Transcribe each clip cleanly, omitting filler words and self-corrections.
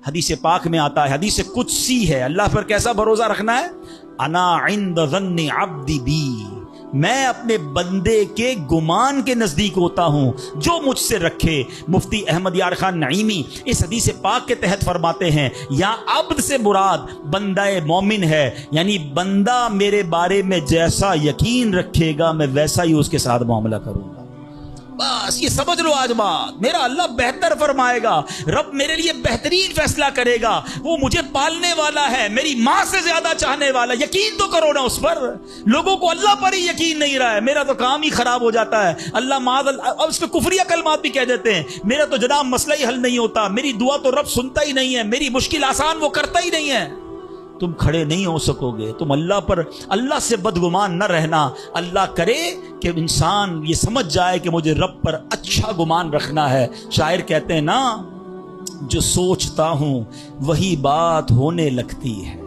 حدیث پاک میں آتا ہے، حدیث قدسی ہے، اللہ پر کیسا بھروسہ رکھنا ہے؟ انا عند ظن عبدی بی، میں اپنے بندے کے گمان کے نزدیک ہوتا ہوں جو مجھ سے رکھے۔ مفتی احمد یار خان نعیمی اس حدیث پاک کے تحت فرماتے ہیں یا عبد سے مراد بندہ مومن ہے، یعنی بندہ میرے بارے میں جیسا یقین رکھے گا میں ویسا ہی اس کے ساتھ معاملہ کروں گا۔ بس یہ سمجھ لو آج بات، میرا اللہ بہتر فرمائے گا، رب میرے لیے بہترین فیصلہ کرے گا، وہ مجھے پالنے والا ہے، میری ماں سے زیادہ چاہنے والا، یقین تو کرو نا اس پر۔ لوگوں کو اللہ پر ہی یقین نہیں رہا ہے، میرا تو کام ہی خراب ہو جاتا ہے، اللہ معاذ اب اس پہ کفریہ کلمات بھی کہہ دیتے ہیں، میرا تو جناب مسئلہ ہی حل نہیں ہوتا، میری دعا تو رب سنتا ہی نہیں ہے، میری مشکل آسان وہ کرتا ہی نہیں ہے۔ تم کھڑے نہیں ہو سکو گے، تم اللہ پر، اللہ سے بدگمان نہ رہنا۔ اللہ کرے کہ انسان یہ سمجھ جائے کہ مجھے رب پر اچھا گمان رکھنا ہے۔ شاعر کہتے ہیں نا، جو سوچتا ہوں وہی بات ہونے لگتی ہے۔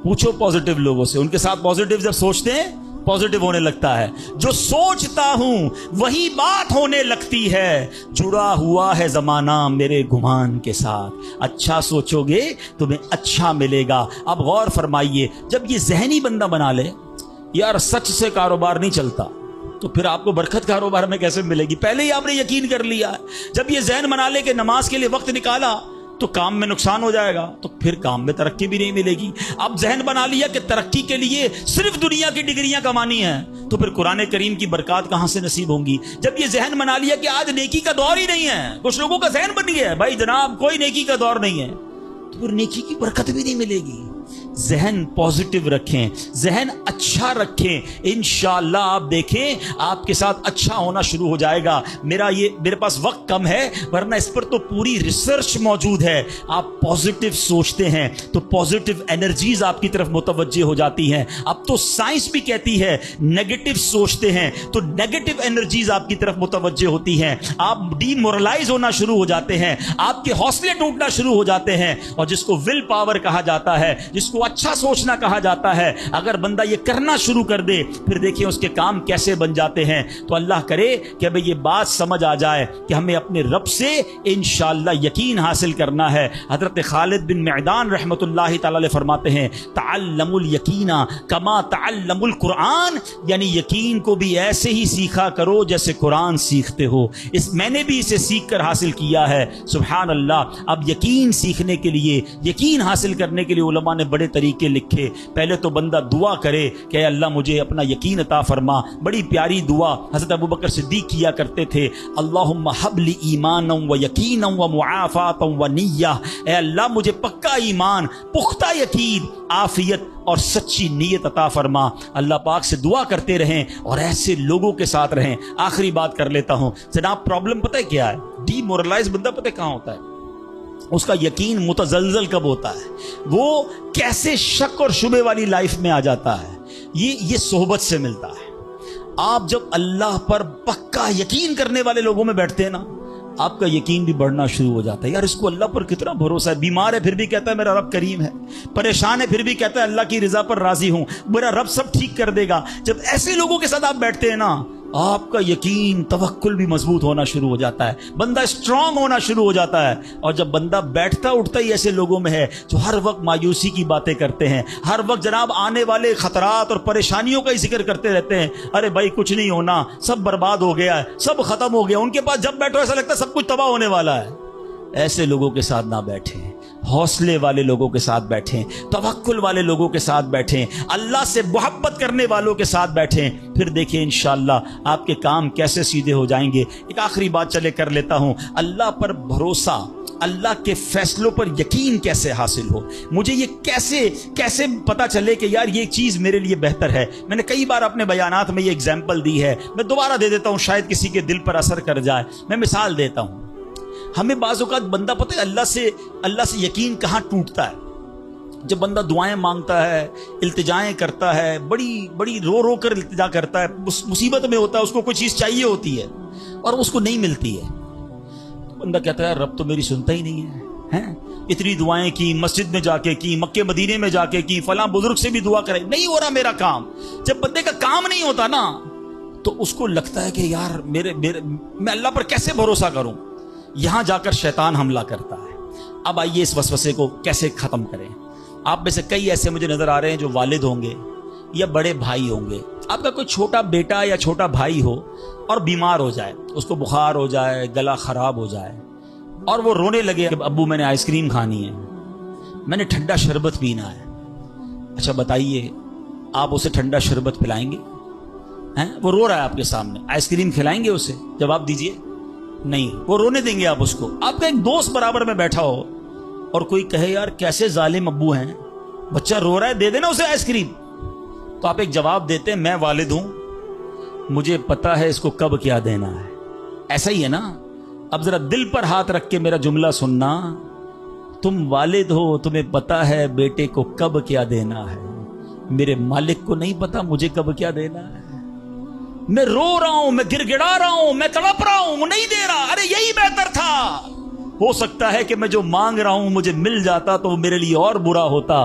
پوچھو پازیٹیو لوگوں سے، ان کے ساتھ پازیٹیو جب سوچتے ہیں پازیٹیو ہونے لگتا ہے۔ جو سوچتا ہوں وہی بات ہونے لگتی ہے، جڑا ہوا ہے زمانہ میرے گمان کے ساتھ۔ اچھا سوچو گے تمہیں اچھا ملے گا۔ اب غور فرمائیے، جب یہ ذہنی بندہ بنا لے یار سچ سے کاروبار نہیں چلتا، تو پھر آپ کو برکت کاروبار میں کیسے ملے گی؟ پہلے ہی آپ نے یقین کر لیا ہے۔ جب یہ ذہن بنا لے کہ نماز کے لیے وقت نکالا تو کام میں نقصان ہو جائے گا، تو پھر کام میں ترقی بھی نہیں ملے گی۔ اب ذہن بنا لیا کہ ترقی کے لیے صرف دنیا کی ڈگریاں کمانی ہیں، تو پھر قرآن کریم کی برکات کہاں سے نصیب ہوں گی؟ جب یہ ذہن بنا لیا کہ آج نیکی کا دور ہی نہیں ہے، کچھ لوگوں کا ذہن بن گیا ہے بھائی جناب کوئی نیکی کا دور نہیں ہے، تو پھر نیکی کی برکت بھی نہیں ملے گی۔ ذہن پازیٹیو رکھیں، ذہن اچھا رکھیں، انشاءاللہ آپ دیکھیں آپ کے ساتھ اچھا ہونا شروع ہو جائے گا۔ میرے پاس وقت کم ہے، ورنہ اس پر تو پوری ریسرچ موجود ہے۔ آپ پازیٹیو سوچتے ہیں تو پازیٹیو انرجیز آپ کی طرف متوجہ ہو جاتی ہیں۔ اب تو سائنس بھی کہتی ہے نیگیٹو سوچتے ہیں تو نیگیٹو انرجیز آپ کی طرف متوجہ ہوتی ہیں، آپ ڈی مورلائز ہونا شروع ہو جاتے ہیں، آپ کے حوصلے ٹوٹنا شروع ہو جاتے ہیں۔ اور جس کو ول پاور کہا جاتا ہے، جس کو اچھا سوچنا کہا جاتا ہے، اگر بندہ یہ کرنا شروع کر دے پھر دیکھیں اس کے کام کیسے بن جاتے ہیں۔ تو اللہ کرے کہ ہمیں یہ بات سمجھ آ جائے کہ ہمیں اپنے رب سے انشاءاللہ یقین حاصل کرنا ہے۔ حضرت خالد بن معدان رحمت اللہ تعالی علیہ فرماتے ہیں تعلموا الیقین کما تعلموا القرآن، یعنی یقین کو بھی ایسے ہی سیکھا کرو جیسے قرآن سیکھتے ہو۔ میں نے بھی اسے سیکھ کر حاصل کیا ہے۔ سبحان اللہ۔ اب یقین سیکھنے کے لیے، یقین حاصل کرنے کے لیے علماء نے بڑے طریقے لکھے۔ پہلے تو بندہ دعا کرے کہ اے اللہ مجھے اپنا یقین عطا فرما۔ بڑی پیاری دعا حضرت ابوبکر صدیق کیا کرتے تھے، اللہم حب لی ایمانا و یقینا و معافاتا و نیہ، اے اللہ مجھے پکا ایمان، پختہ یقین، عافیت اور سچی نیت عطا فرما۔ اللہ پاک سے دعا کرتے رہیں اور ایسے لوگوں کے ساتھ رہیں۔ آخری بات کر لیتا ہوں جناب، پرابلم پتہ ہے کیا ہے؟ ڈی مورلائز بندہ پتہ کہاں ہوتا ہے؟ اس کا یقین متزلزل کب ہوتا ہے؟ وہ کیسے شک اور شبے والی لائف میں آ جاتا ہے؟ یہ صحبت سے ملتا ہے۔ آپ جب اللہ پر پکا یقین کرنے والے لوگوں میں بیٹھتے ہیں نا، آپ کا یقین بھی بڑھنا شروع ہو جاتا ہے۔ یار اس کو اللہ پر کتنا بھروسہ ہے، بیمار ہے پھر بھی کہتا ہے میرا رب کریم ہے، پریشان ہے پھر بھی کہتا ہے اللہ کی رضا پر راضی ہوں، میرا رب سب ٹھیک کر دے گا۔ جب ایسے لوگوں کے ساتھ آپ بیٹھتے ہیں نا، آپ کا یقین توکل بھی مضبوط ہونا شروع ہو جاتا ہے، بندہ اسٹرانگ ہونا شروع ہو جاتا ہے۔ اور جب بندہ بیٹھتا اٹھتا ہی ایسے لوگوں میں ہے جو ہر وقت مایوسی کی باتیں کرتے ہیں، ہر وقت جناب آنے والے خطرات اور پریشانیوں کا ہی ذکر کرتے رہتے ہیں، ارے بھائی کچھ نہیں ہونا، سب برباد ہو گیا ہے، سب ختم ہو گیا، ان کے پاس جب بیٹھو ایسا لگتا ہے سب کچھ تباہ ہونے والا ہے۔ ایسے لوگوں کے ساتھ نہ بیٹھیں، حوصلے والے لوگوں کے ساتھ بیٹھیں، توکل والے لوگوں کے ساتھ بیٹھیں، اللہ سے محبت کرنے والوں کے ساتھ بیٹھیں، پھر دیکھیں انشاءاللہ آپ کے کام کیسے سیدھے ہو جائیں گے۔ ایک آخری بات چلے کر لیتا ہوں، اللہ پر بھروسہ، اللہ کے فیصلوں پر یقین کیسے حاصل ہو؟ مجھے یہ کیسے پتا چلے کہ یار یہ چیز میرے لیے بہتر ہے؟ میں نے کئی بار اپنے بیانات میں یہ اگزامپل دی ہے، میں دوبارہ دے دیتا ہوں، شاید کسی کے دل پر اثر کر جائے۔ میں مثال دیتا ہوں، ہمیں بعض اوقات بندہ پتہ ہے اللہ سے یقین کہاں ٹوٹتا ہے؟ جب بندہ دعائیں مانگتا ہے، التجائیں کرتا ہے، بڑی رو کر التجا کرتا ہے، مصیبت میں ہوتا ہے، اس کو کوئی چیز چاہیے ہوتی ہے اور اس کو نہیں ملتی ہے، تو بندہ کہتا ہے رب تو میری سنتا ہی نہیں ہے، اتنی دعائیں کی، مسجد میں جا کے کی، مکے مدینے میں جا کے کی، فلاں بزرگ سے بھی دعا کرے، نہیں ہو رہا میرا کام۔ جب بندے کا کام نہیں ہوتا نا تو اس کو لگتا ہے کہ یار میں اللہ پر کیسے بھروسہ کروں؟ یہاں جا کر شیطان حملہ کرتا ہے۔ اب آئیے اس وسوسے کو کیسے ختم کریں. آپ میں سے کئی ایسے مجھے نظر آ رہے ہیں جو والد ہوں گے یا بڑے بھائی ہوں گے. آپ کا کوئی چھوٹا بیٹا یا چھوٹا بھائی ہو اور بیمار ہو جائے, اس کو بخار ہو جائے, گلا خراب ہو جائے اور وہ رونے لگے کہ ابو میں نے آئس کریم کھانی ہے, میں نے ٹھنڈا شربت پینا ہے. اچھا بتائیے, آپ اسے ٹھنڈا شربت پلائیں گے؟ وہ رو رہا ہے آپ کے سامنے, آئس کریم کھلائیں گے اسے؟ جواب دیجئے. نہیں, وہ رونے دیں گے آپ اس کو. آپ کا ایک دوست برابر میں بیٹھا ہو اور کوئی کہے یار کیسے ظالم ابو ہیں, بچہ رو رہا ہے, دے دینا اسے آئس کریم. تو آپ ایک جواب دیتے ہیں, میں والد ہوں, مجھے پتا ہے اس کو کب کیا دینا ہے. ایسا ہی ہے نا. اب ذرا دل پر ہاتھ رکھ کے میرا جملہ سننا, تم والد ہو, تمہیں پتا ہے بیٹے کو کب کیا دینا ہے. میرے مالک کو نہیں پتا مجھے کب کیا دینا ہے. میں رو رہا ہوں, میں گر گڑا رہا ہوں, میں تڑپ رہا ہوں, وہ نہیں دے رہا. ارے یہی بہتر تھا. ہو سکتا ہے کہ میں جو مانگ رہا ہوں مجھے مل جاتا تو وہ میرے لیے اور برا ہوتا.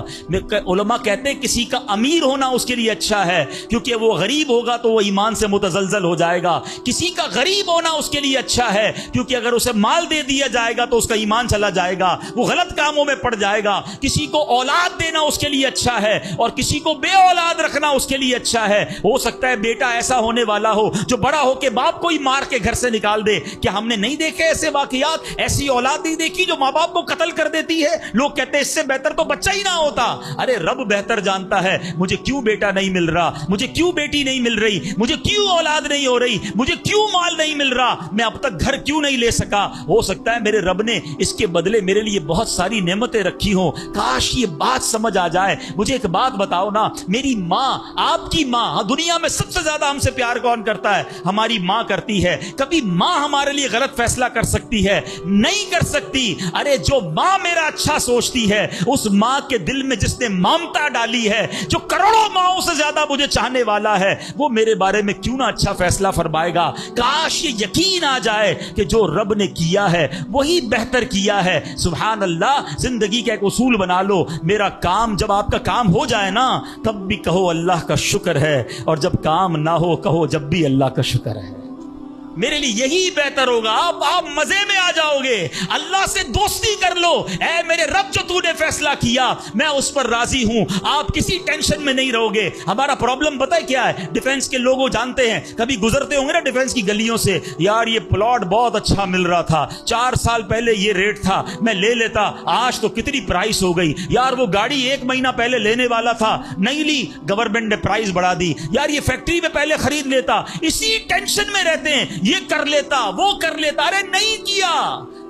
علماء کہتے ہیں کسی کا امیر ہونا اس کے لیے اچھا ہے, کیونکہ وہ غریب ہوگا تو وہ ایمان سے متزلزل ہو جائے گا. کسی کا غریب ہونا اس کے لیے اچھا ہے, کیونکہ اگر اسے مال دے دیا جائے گا تو اس کا ایمان چلا جائے گا, وہ غلط کاموں میں پڑ جائے گا. کسی کو اولاد دینا اس کے لیے اچھا ہے اور کسی کو بے اولاد رکھنا اس کے لیے اچھا ہے. ہو سکتا ہے بیٹا ایسا ہونے والا ہو جو بڑا ہو کے باپ کو ہی مار کے گھر سے نکال دے. کیا ہم نے نہیں دیکھے ایسے واقعات؟ ایسی اولاد نہیں دیکھی جو ماں باپ کو قتل کر دیتی ہے. لوگ کہتے ہیں اس سے بہتر تو بچہ ہی نہ ہوتا. ارے رب بہتر جانتا ہے مجھے کیوں بیٹا نہیں مل رہا, مجھے کیوں بیٹی نہیں مل رہی, مجھے کیوں اولاد نہیں ہو رہی, مجھے کیوں مال نہیں مل رہا, میں اب تک گھر کیوں نہیں لے سکا. ہو سکتا ہے میرے رب نے اس کے بدلے میرے لیے بہت ساری نعمتیں رکھی ہوں. کاش یہ بات سمجھ آ جائے. مجھے ایک بات بتاؤ نا, میری ماں, آپ کی ماں, دنیا میں سب سے زیادہ ہم سے پیار کون کرتا ہے؟ ہماری ماں کرتی ہے. کبھی ماں ہمارے لیے غلط فیصلہ کر سکتی ہے؟ نہیں کر سکتی. ارے جو ماں میرا اچھا سوچتی ہے, اس ماں کے دل میں جس نے ممتا ڈالی ہے, جو کروڑوں ماؤں سے زیادہ مجھے چاہنے والا ہے, وہ میرے بارے میں کیوں نہ اچھا فیصلہ فرمائے گا. کاش یہ یقین آ جائے کہ جو رب نے کیا ہے وہی بہتر کیا ہے. سبحان اللہ. زندگی کا ایک اصول بنا لو, میرا کام, جب آپ کا کام ہو جائے نا تب بھی کہو اللہ کا شکر ہے, اور جب کام نہ ہو کہو جب بھی اللہ کا شکر ہے. میرے لیے یہی بہتر ہوگا. آپ مزے میں آ جاؤ گے. اللہ سے دوستی کر لو. اے میرے رب, جو تو نے فیصلہ کیا میں اس پر راضی ہوں. آپ کسی ٹینشن میں نہیں رہو گے. ہمارا پرابلم پتہ ہے کیا ہے؟ ڈیفنس کے لوگوں جانتے ہیں, کبھی گزرتے ہوں گے نا ڈیفنس کی گلیوں سے, یار یہ پلاٹ بہت اچھا مل رہا تھا, 4 سال پہلے یہ ریٹ تھا, میں لے لیتا, آج تو کتنی پرائس ہو گئی. یار وہ گاڑی 1 مہینہ پہلے لینے والا تھا, نہیں لی, گورنمنٹ نے پرائس بڑھا دی. یار یہ فیکٹری میں پہلے خرید لیتا. اسی ٹینشن میں رہتے ہیں, یہ کر لیتا, وہ کر لیتا. ارے نہیں کیا,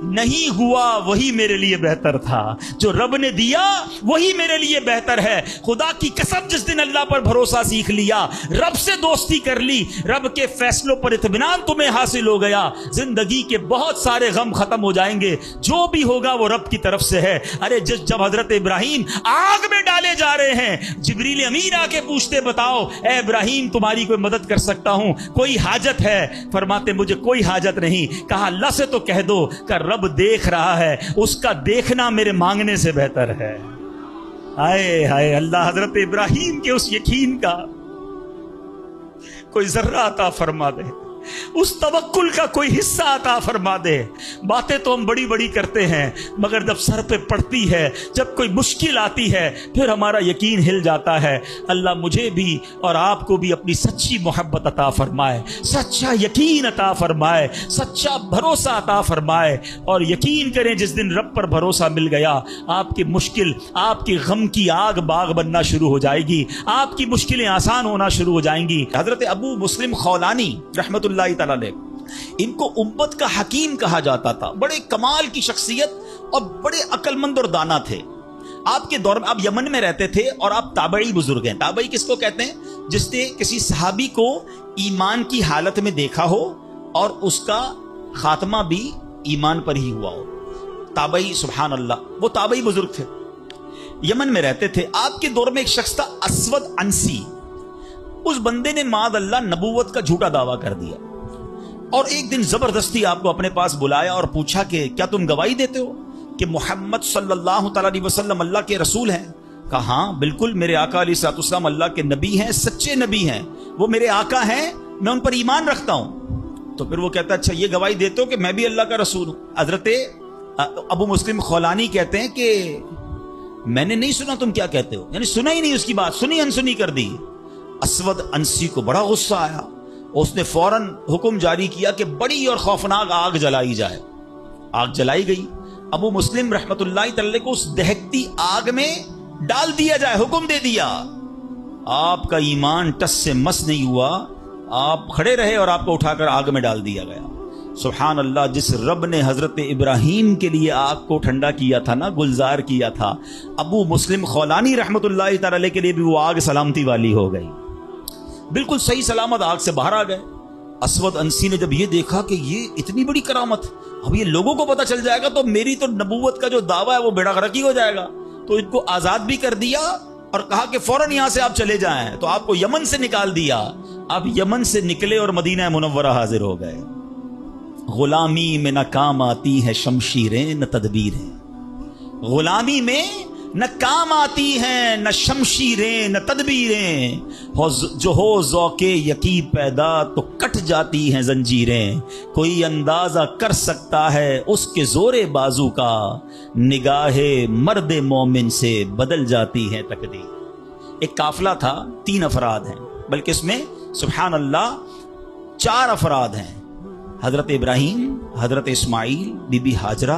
نہیں ہوا, وہی میرے لیے بہتر تھا. جو رب نے دیا وہی میرے لیے بہتر ہے. خدا کی قسم, جس دن اللہ پر بھروسہ سیکھ لیا, رب سے دوستی کر لی, رب کے فیصلوں پر اطمینان تمہیں حاصل ہو گیا, زندگی کے بہت سارے غم ختم ہو جائیں گے. جو بھی ہوگا وہ رب کی طرف سے ہے. ارے جب حضرت ابراہیم آگ میں ڈالے جا رہے ہیں, جبریل امین آ کے پوچھتے, بتاؤ اے ابراہیم تمہاری کوئی مدد کر سکتا ہوں, کوئی حاجت ہے؟ فرماتے مجھے کوئی حاجت نہیں. کہا اللہ سے تو کہہ دو کہ رب دیکھ رہا ہے, اس کا دیکھنا میرے مانگنے سے بہتر ہے. ہائے ہائے اللہ, حضرت ابراہیم کے اس یقین کا کوئی ذرہ عطا فرما دے, اس توکل کا کوئی حصہ عطا فرما دے. باتیں تو ہم بڑی بڑی کرتے ہیں, مگر جب سر پہ پڑتی ہے, جب کوئی مشکل آتی ہے, پھر ہمارا یقین ہل جاتا ہے. اللہ مجھے بھی اور آپ کو بھی اپنی سچی محبت عطا فرمائے, سچا یقین عطا فرمائے, سچا بھروسہ عطا فرمائے. اور یقین کریں جس دن رب پر بھروسہ مل گیا, آپ کی مشکل, آپ کی غم کی آگ باغ بننا شروع ہو جائے گی, آپ کی مشکلیں آسان ہونا شروع ہو جائیں گی. حضرت ابو مسلم خولانی رحمت اللہ تعالی علیہ, ان کو امت کا حکیم کہا جاتا تھا. بڑے کمال کی شخصیت اور بڑے عقل مند اور دانا تھے. آپ کے دور میں, آپ یمن میں رہتے تھے اور آپ تابعی بزرگ ہیں. تابعی کس کو کہتے ہیں؟ جس نے کسی صحابی کو ایمان کی حالت میں دیکھا ہو اور اس کا خاتمہ بھی ایمان پر ہی ہوا ہو. تابعی, سبحان اللہ, وہ تابعی بزرگ تھے, یمن میں رہتے تھے. آپ کے دور میں ایک شخص تھا اسود انسی. اس بندے نے معاذ اللہ نبوت کا جھوٹا دعویٰ کر دیا اور ایک دن زبردستی آپ کو اپنے پاس بلایا اور پوچھا کہ کیا تم گواہی دیتے ہو کہ محمد صلی اللہ تعالی علیہ وسلم اللہ کے رسول ہیں؟ کہا ہاں بالکل, میرے آقا علیہ الصلوۃ والسلام اللہ کے نبی ہیں, سچے نبی ہیں, وہ میرے آقا ہیں, میں ان پر ایمان رکھتا ہوں. تو پھر وہ کہتا اچھا یہ گواہی دیتے ہو کہ میں بھی اللہ کا رسول ہوں؟ حضرت ابو مسلم خولانی کہتے ہیں کہ میں نے نہیں سنا تم کیا کہتے ہو، یعنی سنا ہی نہیں اس کی بات، سنی انسنی کر دی۔ اسود انسی کو بڑا غصہ آیا، اس نے فوراً حکم جاری کیا کہ بڑی اور خوفناک آگ جلائی جائے۔ آگ جلائی گئی، ابو مسلم رحمت اللہ تعالی کو اس دہکتی آگ میں ڈال دیا جائے، حکم دے دیا۔ آپ کا ایمان ٹس سے مس نہیں ہوا، آپ کھڑے رہے اور آپ کو اٹھا کر آگ میں ڈال دیا گیا۔ سبحان اللہ، جس رب نے حضرت ابراہیم کے لیے آگ کو ٹھنڈا کیا تھا نا، گلزار کیا تھا، ابو مسلم خولانی رحمت اللہ تعالی کے لیے بھی وہ آگ سلامتی والی ہو گئی، بالکل صحیح سلامت آگ سے باہر آ گئے۔ اسود انسی نے جب یہ دیکھا کہ یہ اتنی بڑی کرامت، اب یہ لوگوں کو پتہ چل جائے گا تو میری تو نبوت کا جو دعویٰ ہے وہ بیڑا غرق ہی ہو جائے گا، تو ان کو آزاد بھی کر دیا اور کہا کہ فوراً یہاں سے آپ چلے جائیں۔ تو آپ کو یمن سے نکال دیا، آپ یمن سے نکلے اور مدینہ منورہ حاضر ہو گئے۔ غلامی میں نہ کام آتی ہے شمشیریں نہ تدبیریں، غلامی میں نہ کام آتی ہیں نہ شمشیریں نہ تدبیریں، جو ہو ذوق یقین پیدا تو کٹ جاتی ہیں زنجیریں، کوئی اندازہ کر سکتا ہے اس کے زور بازو کا، نگاہ مرد مومن سے بدل جاتی ہے تقدیر۔ ایک قافلہ تھا، 3 افراد ہیں، بلکہ اس میں سبحان اللہ 4 افراد ہیں، حضرت ابراہیم، حضرت اسماعیل، بی بی ہاجرہ،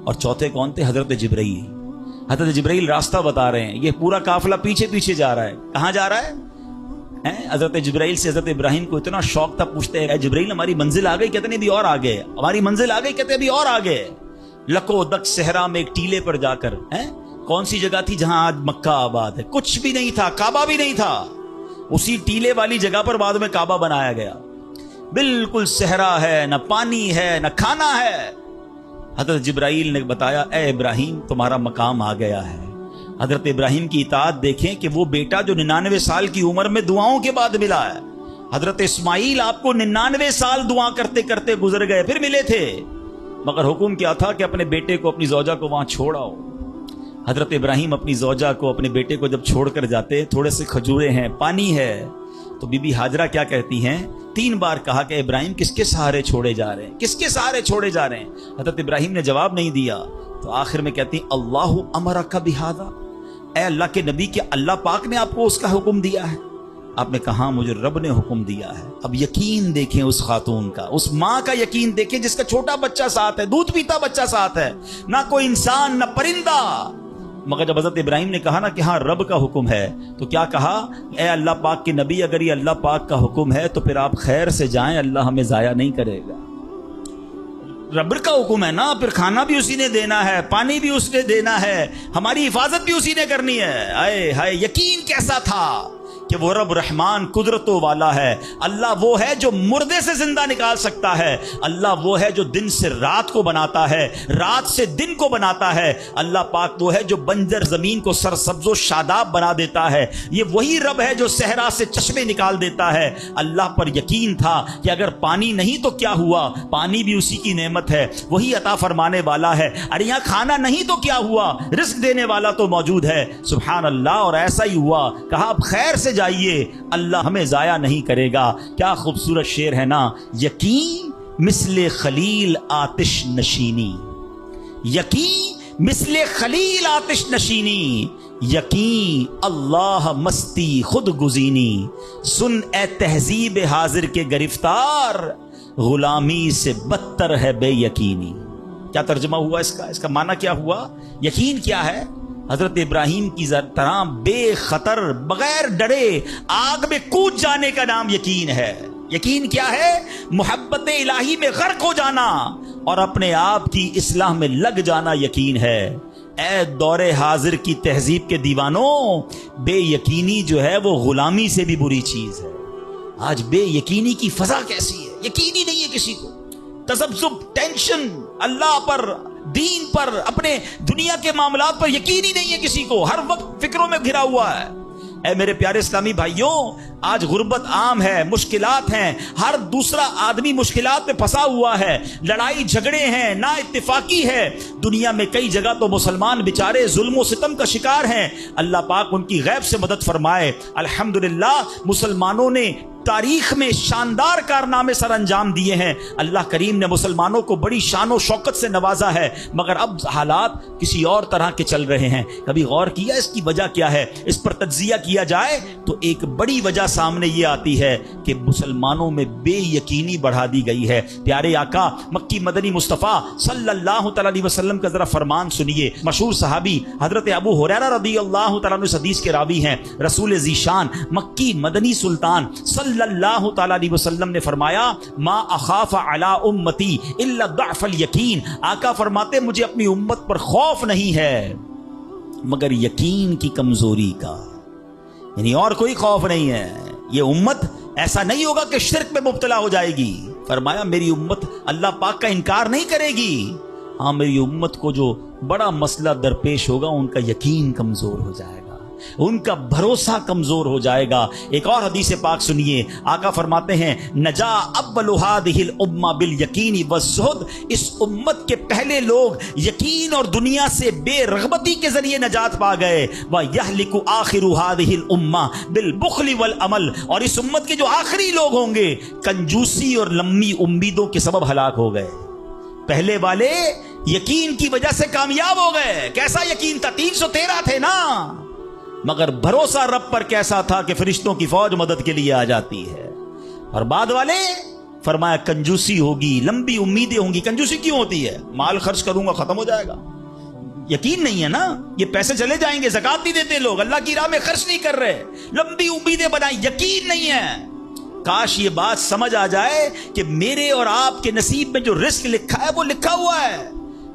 اور چوتھے کون تھے؟ حضرت جبرائیل۔ حضرت جبرائیل راستہ بتا رہے ہیں، یہ پورا قافلہ پیچھے پیچھے جا رہا ہے، کہاں جا رہا ہے؟ حضرت جبرائیل سے حضرت ابراہیم کو اتنا شوق تھا، پوچھتے ہیں اے جبرائیل ہماری منزل آ گئی؟ کہتے ہیں ابھی اور آگے، ہماری منزل آ گئی؟ کہتے ہیں ابھی اور آگے۔ لکو دک صحرا میں ایک ٹیلے پر جا کر، کون سی جگہ تھی جہاں آج مکہ آباد ہے؟ کچھ بھی نہیں تھا، کعبہ بھی نہیں تھا، اسی ٹیلے والی جگہ پر بعد میں کعبہ بنایا گیا۔ بالکل صحرا ہے، نہ پانی ہے نہ کھانا ہے۔ حضرت جبرائیل نے بتایا اے ابراہیم تمہارا مقام آ گیا ہے۔ حضرت ابراہیم کی اطاعت دیکھیں کہ وہ بیٹا جو 99 سال کی عمر میں دعاؤں کے بعد ملا ہے، حضرت اسماعیل آپ کو 99 سال دعا کرتے کرتے گزر گئے، پھر ملے تھے، مگر حکم کیا تھا کہ اپنے بیٹے کو، اپنی زوجہ کو وہاں چھوڑ آؤ۔ حضرت ابراہیم اپنی زوجہ کو، اپنے بیٹے کو جب چھوڑ کر جاتے، تھوڑے سے کھجورے ہیں، پانی ہے، تو بی بی ہاجرہ کیا کہتی ہیں؟ 3 بار کہا کہ ابراہیم کس کے سہارے چھوڑے جا رہے ہیں، کس کے سہارے چھوڑے جا رہے ہیں؟ حضرت ابراہیم نے جواب نہیں دیا، تو آخر میں کہتی ہیں اللہ امرک بہذا، اے اللہ کے نبی، کہ اللہ پاک نے آپ کو اس کا حکم دیا ہے؟ آپ نے کہا مجھے رب نے حکم دیا ہے۔ اب یقین دیکھیں اس خاتون کا، اس ماں کا یقین دیکھیں جس کا چھوٹا بچہ ساتھ ہے، دودھ پیتا بچہ ساتھ ہے، نہ کوئی انسان نہ پرندہ، مگر جب حضرت ابراہیم نے کہا نا کہ ہاں رب کا حکم ہے، تو کیا کہا؟ اے اللہ پاک کے نبی، اگر یہ اللہ پاک کا حکم ہے تو پھر آپ خیر سے جائیں، اللہ ہمیں ضائع نہیں کرے گا۔ رب کا حکم ہے نا، پھر کھانا بھی اسی نے دینا ہے، پانی بھی اس نے دینا ہے، ہماری حفاظت بھی اسی نے کرنی ہے۔ آئے ہائے، یقین کیسا تھا کہ وہ رب رحمان قدرتوں والا ہے۔ اللہ وہ ہے جو مردے سے زندہ نکال سکتا ہے، اللہ وہ ہے جو دن سے رات کو بناتا ہے، رات سے دن کو بناتا ہے، اللہ پاک وہ ہے جو بنجر زمین کو سرسبز و شاداب بنا دیتا ہے، یہ وہی رب ہے جو صحرا سے چشمے نکال دیتا ہے۔ اللہ پر یقین تھا کہ اگر پانی نہیں تو کیا ہوا، پانی بھی اسی کی نعمت ہے، وہی عطا فرمانے والا ہے، ارے یہاں کھانا نہیں تو کیا ہوا، رزق دینے والا تو موجود ہے، سبحان اللہ۔ اور ایسا ہی ہوا، کہا اب خیر سے جائیے، اللہ ہمیں ضائع نہیں کرے گا۔ کیا خوبصورت شعر ہے نا، یقین مثل خلیل آتش نشینی، یقین مثل خلیل آتش نشینی، یقین اللہ مستی خود گزینی، سن اے تہذیب حاضر کے گرفتار، غلامی سے بدتر ہے بے یقینی۔ کیا ترجمہ ہوا اس کا معنی کیا ہوا؟ یقین کیا ہے؟ حضرت ابراہیم کی طرح بے خطر، بغیر ڈرے آگ میں کود جانے کا نام یقین ہے۔ یقین کیا ہے؟ محبت الہی میں غرق ہو جانا اور اپنے آپ کی اصلاح میں لگ جانا یقین ہے۔ اے دور حاضر کی تہذیب کے دیوانوں، بے یقینی جو ہے وہ غلامی سے بھی بری چیز ہے۔ آج بے یقینی کی فضا کیسی ہے، یقین ہی نہیں ہے کسی کو، تذبذب، ٹینشن، اللہ پر، دین پر، اپنے دنیا کے معاملات پر یقین ہی نہیں ہے کسی کو، ہر وقت فکروں میں گھرا ہوا ہے۔ اے میرے پیارے اسلامی بھائیوں، آج غربت عام ہے، مشکلات ہیں، ہر دوسرا آدمی مشکلات میں پھنسا ہوا ہے، لڑائی جھگڑے ہیں، نا اتفاقی ہے، دنیا میں کئی جگہ تو مسلمان بیچارے ظلم و ستم کا شکار ہیں۔ اللہ پاک ان کی غیب سے مدد فرمائے۔ الحمدللہ مسلمانوں نے تاریخ میں شاندار کارنامے سر انجام دیے ہیں، اللہ کریم نے مسلمانوں کو بڑی شان و شوکت سے نوازا ہے، مگر اب حالات کسی اور طرح کے چل رہے ہیں۔ کبھی غور کیا اس کی وجہ کیا ہے؟ اس پر تجزیہ کیا جائے تو ایک بڑی وجہ سامنے یہ آتی ہے کہ مسلمانوں میں بے یقینی بڑھا دی گئی ہے۔ پیارے آقا مکی مدنی مصطفیٰ صلی اللہ تعالی علیہ وسلم کا ذرا فرمان سنیے۔ مشہور صحابی حضرت ابو ہریرہ رضی اللہ تعالیٰ عنہ اس حدیث کے راوی ہیں، رسول ذیشان مکی مدنی سلطان صلی اللہ تعالی علیہ وسلم نے فرمایا ما اخاف علی امتی الا ضعف الیقین، آقا فرماتے مجھے اپنی امت پر خوف نہیں ہے مگر یقین کی کمزوری کا، یعنی اور کوئی خوف نہیں ہے۔ یہ امت ایسا نہیں ہوگا کہ شرک میں مبتلا ہو جائے گی، فرمایا میری امت اللہ پاک کا انکار نہیں کرے گی، ہاں میری امت کو جو بڑا مسئلہ درپیش ہوگا ان کا یقین کمزور ہو جائے گا، ان کا بھروسہ کمزور ہو جائے گا۔ ایک اور حدیث پاک سنیے، آقا فرماتے ہیں نجا اول هذه الامه بالیقین والزہد، اس امت کے پہلے لوگ یقین اور دنیا سے بے رغبتی کے ذریعے نجات پا گئے، ویہلک آخر هذه الامه بالبخل والعمل، اور اس امت کے جو آخری لوگ ہوں گے کنجوسی اور لمبی امیدوں کے سبب ہلاک ہو گئے۔ پہلے والے یقین کی وجہ سے کامیاب ہو گئے، کیسا یقین تھا؟ 313 تھے نا، مگر بھروسہ رب پر کیسا تھا کہ فرشتوں کی فوج مدد کے لیے آ جاتی ہے۔ اور بعد والے فرمایا کنجوسی ہوگی، لمبی امیدیں ہوں گی۔ کنجوسی کیوں ہوتی ہے؟ مال خرچ کروں گا ختم ہو جائے گا، یقین نہیں ہے نا، یہ پیسے چلے جائیں گے، زکات نہیں دیتے لوگ، اللہ کی راہ میں خرچ نہیں کر رہے، لمبی امیدیں بنائیں، یقین نہیں ہے۔ کاش یہ بات سمجھ آ جائے کہ میرے اور آپ کے نصیب میں جو رزق لکھا ہے وہ لکھا ہوا ہے،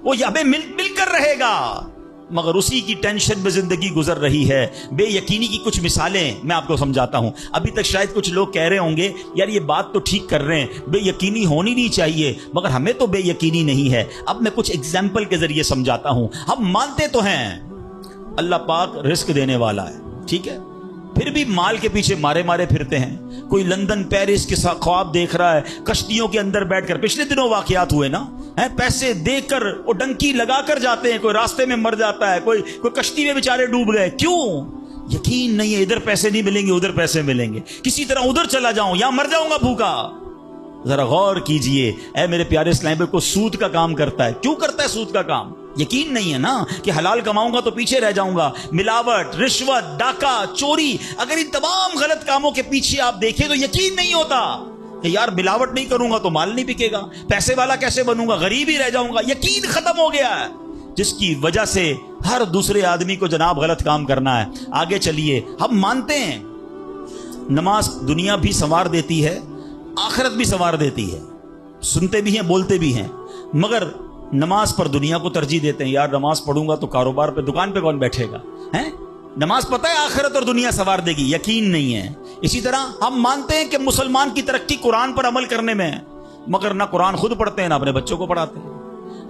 وہ ہمیں مل کر رہے گا، مگر اسی کی ٹینشن میں زندگی گزر رہی ہے۔ بے یقینی کی کچھ مثالیں میں آپ کو سمجھاتا ہوں۔ ابھی تک شاید کچھ لوگ کہہ رہے ہوں گے یار یہ بات تو ٹھیک کر رہے ہیں، بے یقینی ہونی نہیں چاہیے، مگر ہمیں تو بے یقینی نہیں ہے۔ اب میں کچھ ایگزامپل کے ذریعے سمجھاتا ہوں۔ ہم مانتے تو ہیں اللہ پاک رزق دینے والا ہے، ٹھیک ہے، پھر بھی مال کے پیچھے مارے پھرتے ہیں۔ کوئی لندن پیرس کے ساتھ خواب دیکھ رہا ہے، کشتیوں کے اندر بیٹھ کر، پچھلے دنوں واقعات ہوئے نا، پیسے دے کر وہ ڈنکی لگا کر جاتے ہیں، کوئی راستے میں مر جاتا ہے، کوئی کشتی میں بیچارے ڈوب گئے۔ کیوں؟ یقین نہیں ہے ادھر پیسے نہیں ملیں گے ادھر پیسے ملیں گے، کسی طرح ادھر چلا جاؤں یا مر جاؤں گا بھوکا۔ ذرا غور کیجئے، اے میرے پیارے اسلام کو سود کا کام کرتا ہے، کیوں کرتا ہے سود کا کام؟ یقین نہیں ہے نا کہ حلال کماؤں گا تو پیچھے رہ جاؤں گا۔ ملاوٹ، رشوت، ڈاکہ، چوری، اگر ان تمام غلط کاموں کے پیچھے آپ دیکھیں تو یقین نہیں ہوتا کہ یار ملاوٹ نہیں کروں گا تو مال نہیں بکے گا، پیسے والا کیسے بنوں گا، غریب ہی رہ جاؤں گا۔ یقین ختم ہو گیا ہے، جس کی وجہ سے ہر دوسرے آدمی کو جناب غلط کام کرنا ہے۔ آگے چلیے، ہم مانتے ہیں نماز دنیا بھی سنوار دیتی ہے، آخرت بھی سنوار دیتی ہے، سنتے بھی ہیں بولتے بھی ہیں، مگر نماز پر دنیا کو ترجیح دیتے ہیں۔ یار نماز پڑھوں گا تو کاروبار پہ دکان پہ کون بیٹھے گا؟ نماز پتہ ہے آخرت اور دنیا سنوار دے گی، یقین نہیں ہے۔ اسی طرح ہم مانتے ہیں کہ مسلمان کی ترقی قرآن پر عمل کرنے میں ہے، مگر نہ قرآن خود پڑھتے ہیں نہ اپنے بچوں کو پڑھاتے ہیں۔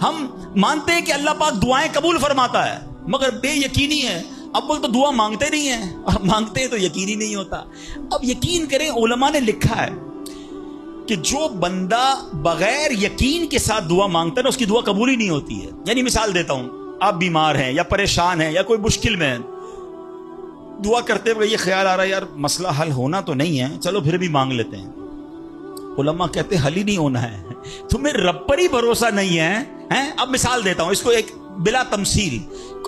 ہم مانتے ہیں کہ اللہ پاک دعائیں قبول فرماتا ہے، مگر بے یقینی ہے، اول تو دعا مانگتے نہیں ہیں اور مانگتے ہیں تو یقینی نہیں ہوتا۔ اب یقین کریں، علماء نے لکھا ہے کہ جو بندہ بغیر یقین کے ساتھ دعا مانگتا ہے نا اس کی دعا قبول ہی نہیں ہوتی ہے۔ یعنی مثال دیتا ہوں، آپ بیمار ہیں یا پریشان ہیں یا کوئی مشکل میں ہیں، دعا کرتے ہوئے یہ خیال آ رہا ہے یار مسئلہ حل ہونا تو نہیں ہے، چلو پھر بھی مانگ لیتے ہیں۔ علماء کہتے ہیں حل ہی نہیں ہونا ہے، تمہیں رب پر ہی بھروسہ نہیں ہے۔ اب مثال دیتا ہوں اس کو ایک بلا تمثیل،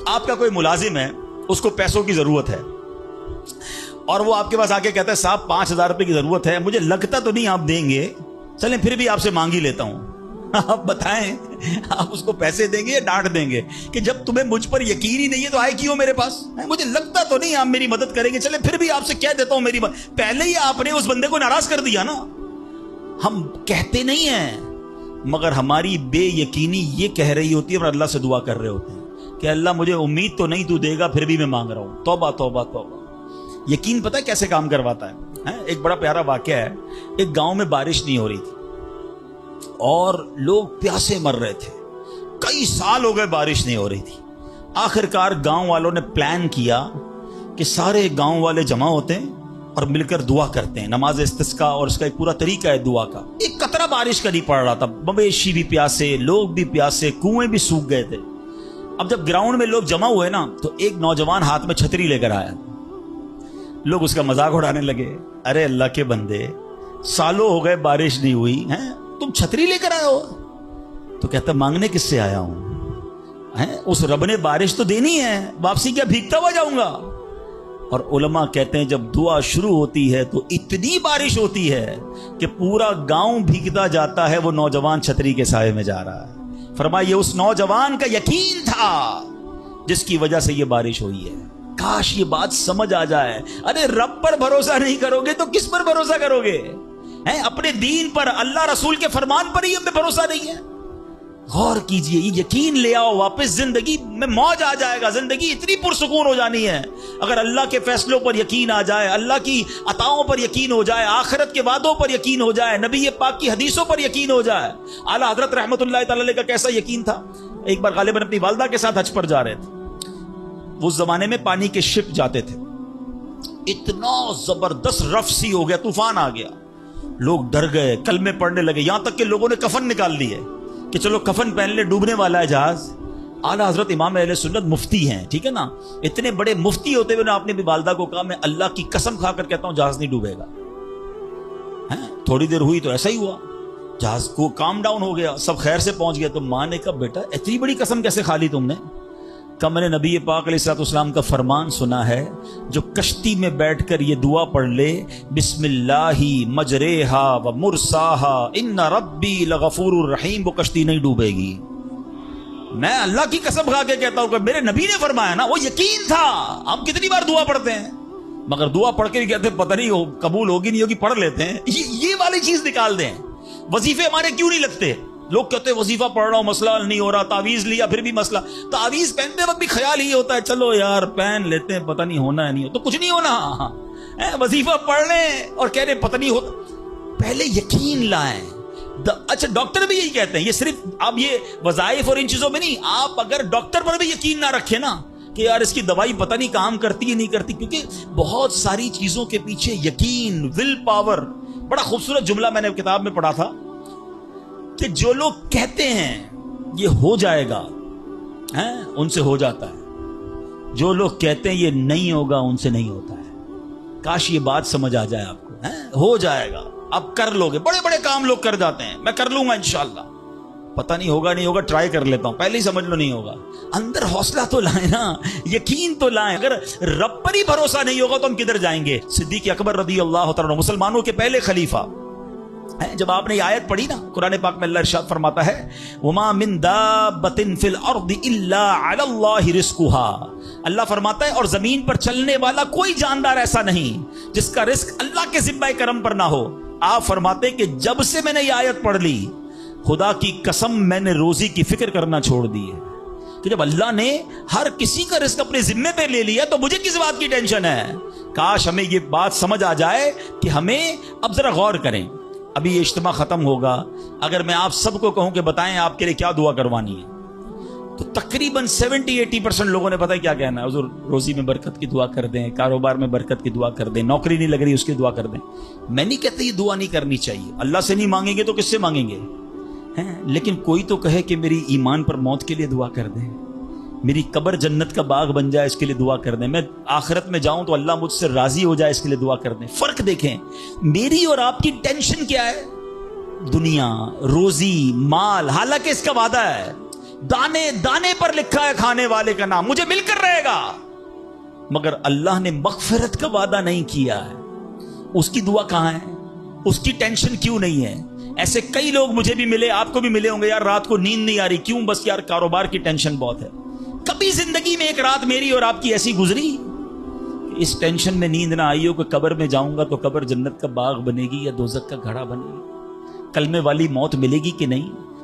آپ کا کوئی ملازم ہے، اس کو پیسوں کی ضرورت ہے اور وہ آپ کے پاس آ کے کہتا ہے صاحب 5000 روپے کی ضرورت ہے، مجھے لگتا تو نہیں آپ دیں گے، چلیں پھر بھی آپ سے مانگ ہی لیتا ہوں۔ آپ بتائیں آپ اس کو پیسے دیں گے یا ڈانٹ دیں گے کہ جب تمہیں مجھ پر یقین ہی نہیں ہے تو آئے کیوں میرے پاس؟ مجھے لگتا تو نہیں آپ میری مدد کریں گے، چلیں پھر بھی آپ سے کہہ دیتا ہوں میری مدد۔ پہلے ہی آپ نے اس بندے کو ناراض کر دیا نا۔ ہم کہتے نہیں ہیں مگر ہماری بے یقینی یہ کہہ رہی ہوتی ہے اور اللہ سے دعا کر رہے ہوتے ہیں کہ اللہ مجھے امید تو نہیں تو دے گا پھر بھی میں مانگ رہا ہوں۔ توبہ توبہ توبہ۔ یقین پتہ ہے کیسے کام کرواتا ہے؟ ایک بڑا پیارا واقعہ ہے، ایک گاؤں میں بارش نہیں ہو رہی تھی اور لوگ پیاسے مر رہے تھے، کئی سال ہو گئے بارش نہیں ہو رہی تھی۔ آخر کار گاؤں والوں نے پلان کیا کہ سارے گاؤں والے جمع ہوتے ہیں اور مل کر دعا کرتے ہیں. نماز استسقا اور اس کا ایک پورا طریقہ ہے دعا کا. ایک قطرہ بارش کا نہیں پڑ رہا تھا, مویشی بھی پیاسے, لوگ بھی پیاسے, کنویں بھی سوکھ گئے تھے. اب جب گراؤنڈ میں لوگ جمع ہوئے نا تو ایک نوجوان ہاتھ میں چھتری لے کر آیا. لوگ اس کا مذاق اڑانے لگے, ارے اللہ کے بندے, سالوں ہو گئے بارش نہیں ہوئی ہیں, تم چھتری لے کر آئے ہو. تو کہتا مانگنے کس سے آیا ہوں, اس رب نے بارش تو دینی ہے, واپسی کیا بھیگتا ہوا جاؤں گا. اور علماء کہتے ہیں جب دعا شروع ہوتی ہے تو اتنی بارش ہوتی ہے کہ پورا گاؤں بھیگتا جاتا ہے, وہ نوجوان چھتری کے سائے میں جا رہا ہے. فرمایا یہ اس نوجوان کا یقین تھا جس کی وجہ سے یہ بارش ہوئی ہے. کاش یہ بات سمجھ آ جائے. ارے رب پر بھروسہ نہیں کرو گے تو کس پر بھروسہ کرو گے؟ اپنے دین پر, اللہ رسول کے فرمان پر ہی ہمیں بھروسہ نہیں ہے. غور کیجئے, یہ یقین لے آؤ واپس, زندگی میں موج آ جائے گا. زندگی اتنی پرسکون ہو جانی ہے اگر اللہ کے فیصلوں پر یقین آ جائے, اللہ کی عطاؤں پر یقین ہو جائے, آخرت کے وعدوں پر یقین ہو جائے, نبی پاک کی حدیثوں پر یقین ہو جائے. اعلیٰ حضرت رحمت اللہ تعالی علیہ کا کیسا یقین تھا. ایک بار غالباً اپنی والدہ کے ساتھ حج پر جا رہے تھے. اس زمانے میں پانی کے شپ جاتے تھے. اتنا زبردست رف سی ہو گیا, طوفان آ گیا, لوگ ڈر گئے, کلمے پڑھنے لگے, یہاں تک کہ لوگوں نے کفن نکال لیے کہ چلو کفن پہن لے, ڈوبنے والا ہے جہاز. اعلیٰ حضرت امام اہل سنت مفتی ہیں, ٹھیک ہے نا, اتنے بڑے مفتی ہوتے ہوئے آپ نے بھی والدہ کو کہا میں اللہ کی قسم کھا کر کہتا ہوں جہاز نہیں ڈوبے گا. تھوڑی دیر ہوئی تو ایسا ہی ہوا, جہاز کو کام ڈاؤن ہو گیا, سب خیر سے پہنچ گیا. تو ماں نے کہا بیٹا اتنی بڑی قسم کیسے کھا لی تم نے؟ کہ میں نے نبی پاک علیہ الصلوۃ والسلام کا فرمان سنا ہے, جو کشتی میں بیٹھ کر یہ دعا پڑھ لے, بسم اللہ مجریہا و مرساہا ان ربی لغفور الرحیم, وہ کشتی نہیں ڈوبے گی. میں اللہ کی قسم کھا کے کہتا ہوں کہ میرے نبی نے فرمایا نا, وہ یقین تھا. ہم کتنی بار دعا پڑھتے ہیں مگر دعا پڑھ کے بھی کہتے ہیں پتہ نہیں قبول ہوگی نہیں ہوگی, پڑھ لیتے ہیں. یہ والی چیز نکال دیں. وظیفے ہمارے کیوں نہیں لگتے؟ لوگ کہتے ہیں وظیفہ پڑھ رہا ہوں مسئلہ نہیں ہو رہا, تعویذ لیا پھر بھی مسئلہ. تعویذ پہنتے وقت بھی خیال ہی ہوتا ہے چلو یار پہن لیتے ہیں, پتہ نہیں ہونا ہے نہیں ہو تو کچھ نہیں ہونا. وظیفہ پڑھ لیں اور کہہ رہے پتہ نہیں ہوتا. پہلے یقین لائیں. اچھا ڈاکٹر بھی یہی کہتے ہیں, یہ صرف اب یہ وظائف اور ان چیزوں میں نہیں, آپ اگر ڈاکٹر پر بھی یقین نہ رکھیں نا کہ یار اس کی دوائی پتہ نہیں کام کرتی ہے نہیں کرتی, کیونکہ بہت ساری چیزوں کے پیچھے یقین, ول پاور. بڑا خوبصورت جملہ میں نے کتاب میں پڑھا تھا کہ جو لوگ کہتے ہیں یہ ہو جائے گا ان سے ہو جاتا ہے, جو لوگ کہتے ہیں یہ نہیں ہوگا ان سے نہیں ہوتا ہے. کاش یہ بات سمجھ آ جائے آپ کو. ہو جائے گا, اب کر لو گے. بڑے بڑے کام لوگ کر جاتے ہیں, میں کر لوں گا انشاءاللہ, پتہ نہیں ہوگا نہیں ہوگا, ٹرائی کر لیتا ہوں, پہلے ہی سمجھ لو نہیں ہوگا. اندر حوصلہ تو لائیں نا, یقین تو لائیں. اگر رب پر ہی بھروسہ نہیں ہوگا تو ہم کدھر جائیں گے؟ صدیق اکبر رضی اللہ تعالیٰ عنہ, مسلمانوں کے پہلے خلیفہ, جب آپ نے یہ آیت پڑھی نا قرآن پاک میں, اللہ ارشاد فرماتا ہے وما من دابۃ فی الارض الا علی اللہ رزقها, اللہ فرماتا ہے اور زمین پر چلنے والا کوئی جاندار ایسا نہیں جس کا رزق اللہ کے ذمہ کرم پر نہ ہو. آپ فرماتے کہ جب سے میں نے یہ آیت پڑھ لی, خدا کی قسم میں نے روزی کی فکر کرنا چھوڑ دی ہے. کہ جب اللہ نے ہر کسی کا رزق اپنے ذمے پہ لے لیا تو مجھے کس بات کی ٹینشن ہے؟ کاش ہمیں یہ بات سمجھ آ جائے کہ ہمیں اب ذرا غور کریں. ابھی یہ اجتماع ختم ہوگا, اگر میں آپ سب کو کہوں کہ بتائیں آپ کے لیے کیا دعا کروانی ہے, تو تقریباً 70-80% لوگوں نے پتہ ہے کیا کہنا ہے, حضور روزی میں برکت کی دعا کر دیں, کاروبار میں برکت کی دعا کر دیں, نوکری نہیں لگ رہی اس کی دعا کر دیں. میں نہیں کہتا یہ دعا نہیں کرنی چاہیے, اللہ سے نہیں مانگیں گے تو کس سے مانگیں گے؟ لیکن کوئی تو کہے کہ میری ایمان پر موت کے لیے دعا کر دیں, میری قبر جنت کا باغ بن جائے اس کے لیے دعا کر دیں, میں آخرت میں جاؤں تو اللہ مجھ سے راضی ہو جائے اس کے لیے دعا کر دیں. فرق دیکھیں, میری اور آپ کی ٹینشن کیا ہے؟ دنیا, روزی, مال. حالانکہ اس کا وعدہ ہے, دانے دانے پر لکھا ہے کھانے والے کا نام, مجھے مل کر رہے گا. مگر اللہ نے مغفرت کا وعدہ نہیں کیا ہے. اس کی دعا کہاں ہے؟ اس کی ٹینشن کیوں نہیں ہے؟ ایسے کئی لوگ مجھے بھی ملے, آپ کو بھی ملے ہوں گے, یار رات کو نیند نہیں آ رہی, کیوں؟ بس یار کاروبار کی ٹینشن بہت ہے. کبھی زندگی میں ایک رات میری اور آپ کی ایسی گزری اس ٹینشن میں نیند نہ آئی ہو کہ قبر میں جاؤں گا تو قبر جنت کا باغ بنے گی یا دوزخ کا گھڑا بنے گی؟ کلمے والی موت ملے گی کہ نہیں؟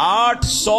800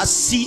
80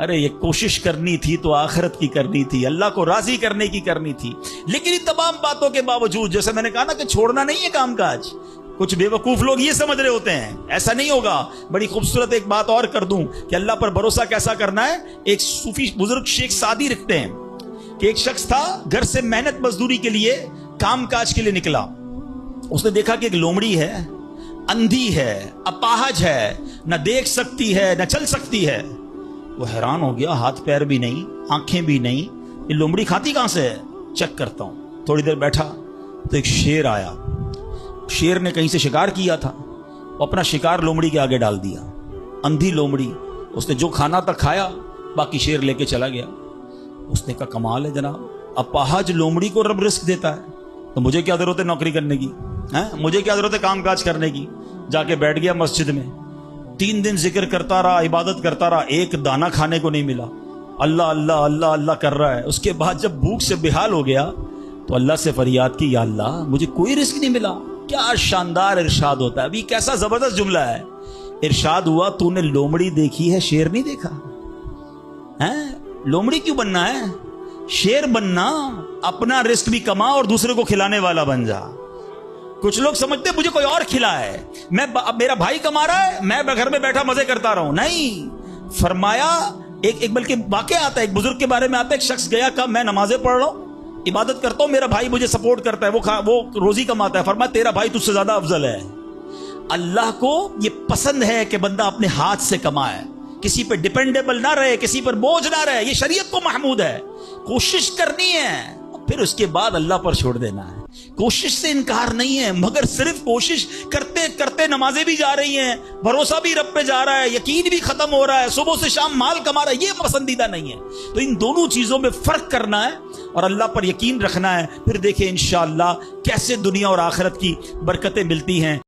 ارے یہ کوشش کرنی تھی تو آخرت کی کرنی تھی، اللہ کو راضی کرنے کی کرنی تھی. لیکن ان تمام باتوں کے باوجود جیسے میں نے کہا نا کہ چھوڑنا نہیں ہے کام کاج. کچھ بے وقوف لوگ یہ سمجھ رہے ہوتے ہیں ایسا نہیں ہوگا. بڑی خوبصورت ایک بات اور کر دوں کہ اللہ پر بھروسہ کیسا کرنا ہے. ایک صوفی بزرگ شیخ سعدی لکھتے ہیں کہ ایک شخص تھا گھر سے محنت مزدوری کے لیے کام کاج کے لیے نکلا. اس نے دیکھا کہ ایک لومڑی ہے، اندھی ہے، اپاہج ہے، نہ دیکھ سکتی ہے نہ چل سکتی ہے. وہ حیران ہو گیا، ہاتھ پیر بھی نہیں، آنکھیں بھی نہیں، یہ لومڑی کھاتی کہاں سے ہے؟ چیک کرتا ہوں. تھوڑی دیر بیٹھا تو ایک شیر آیا. شیر نے کہیں سے شکار کیا تھا، وہ اپنا شکار لومڑی کے آگے ڈال دیا. اندھی لومڑی، اس نے جو کھانا تھا کھایا، باقی شیر لے کے چلا گیا. اس نے کہا کمال ہے جناب، اپاہج لومڑی کو رب رزق دیتا ہے تو مجھے کیا ضرورت ہے نوکری کرنے کی، مجھے کیا ضرورت ہے کام کاج کرنے کی. جا کے بیٹھ گیا مسجد میں. 3 دن ذکر کرتا رہا، عبادت کرتا رہا، ایک دانہ کھانے کو نہیں ملا. اللہ اللہ اللہ اللہ کر رہا ہے. اس کے بعد جب بھوک سے بحال ہو گیا تو اللہ سے فریاد کی، یا اللہ مجھے کوئی رزق نہیں ملا. کیا شاندار ارشاد ہوتا ہے. ابھی کیسا زبردست جملہ ہے. ارشاد ہوا تو نے لومڑی دیکھی ہے، شیر نہیں دیکھا. لومڑی کیوں بننا ہے؟ شیر بننا، اپنا رزق بھی کما اور دوسرے کو کھلانے والا بن جا. کچھ لوگ سمجھتے مجھے کوئی اور کھلا ہے، میرا بھائی کما رہا ہے، میں گھر میں بیٹھا مزے کرتا رہوں. نہیں، فرمایا ایک بلکہ واقعہ آتا ہے، ایک بزرگ کے بارے میں آتا ہے. ایک شخص گیا، کہا میں نمازیں پڑھ رہا ہوں، عبادت کرتا ہوں، میرا بھائی مجھے سپورٹ کرتا ہے، وہ روزی کماتا ہے. فرمایا تیرا بھائی تجھ سے زیادہ افضل ہے. اللہ کو یہ پسند ہے کہ بندہ اپنے ہاتھ سے کمائے، کسی پہ ڈیپینڈیبل نہ رہے، کسی پر بوجھ نہ رہے. یہ شریعت کو محمود ہے. کوشش کرنی ہے، پھر اس کے بعد اللہ پر چھوڑ دینا ہے. کوشش سے انکار نہیں ہے، مگر صرف کوشش کرتے کرتے نمازیں بھی جا رہی ہیں، بھروسہ بھی رب پہ جا رہا ہے، یقین بھی ختم ہو رہا ہے، صبح سے شام مال کما رہا ہے، یہ پسندیدہ نہیں ہے. تو ان دونوں چیزوں میں فرق کرنا ہے اور اللہ پر یقین رکھنا ہے. پھر دیکھیں انشاءاللہ کیسے دنیا اور آخرت کی برکتیں ملتی ہیں.